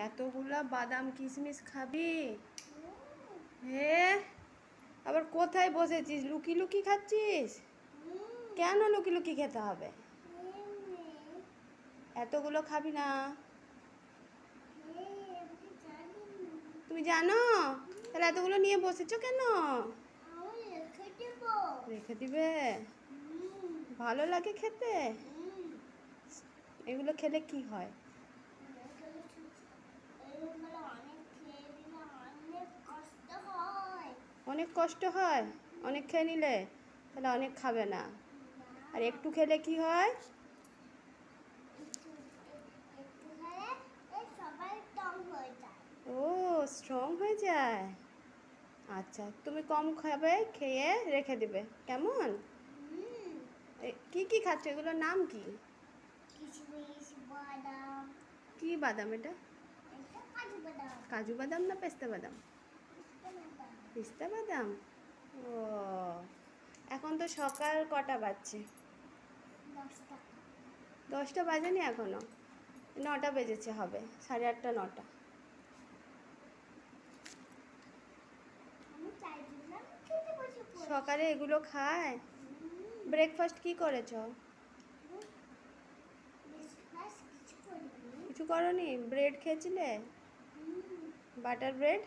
এতগুলা বাদাম কিশমিশ খাবি? হে, আবার কোথায় বসেছিস? লুকি লুকি খাচ্ছিস? কেন লুকি লুকি খেতে হবে? এতগুলো খাবি না। তুমি জানো? তাহলে এতগুলো নিয়ে বসেছো কেন? রেখে দিবে? ভালো লাগে খেতে? এগুলো খেলে কি হয়? অনেক কষ্ট হয় অনেক খেয়ে নিলে? তাহলে অনেক খাবে না। আর একটু খেলে কি হয়? ও, স্ট্রং হয়ে যায়। আচ্ছা, তুমি কম খাবে, খেয়ে রেখে দিবে, কেমন? কি কি খাচ্ছ? এগুলোর নাম কি? কি বাদাম এটা? কাজু বাদাম না পেস্তা বাদাম? পিস্তা বাদাম। ও, এখন তো সকাল কটা বাজছে? 10টা বাজেনি এখনো? 9টা বেজেছে, হবে 8:30 9টা। সকালে এগুলো খায়? ব্রেকফাস্ট কি করেছো? কিছু করনি? ব্রেড খেয়েছিলে? Butter bread?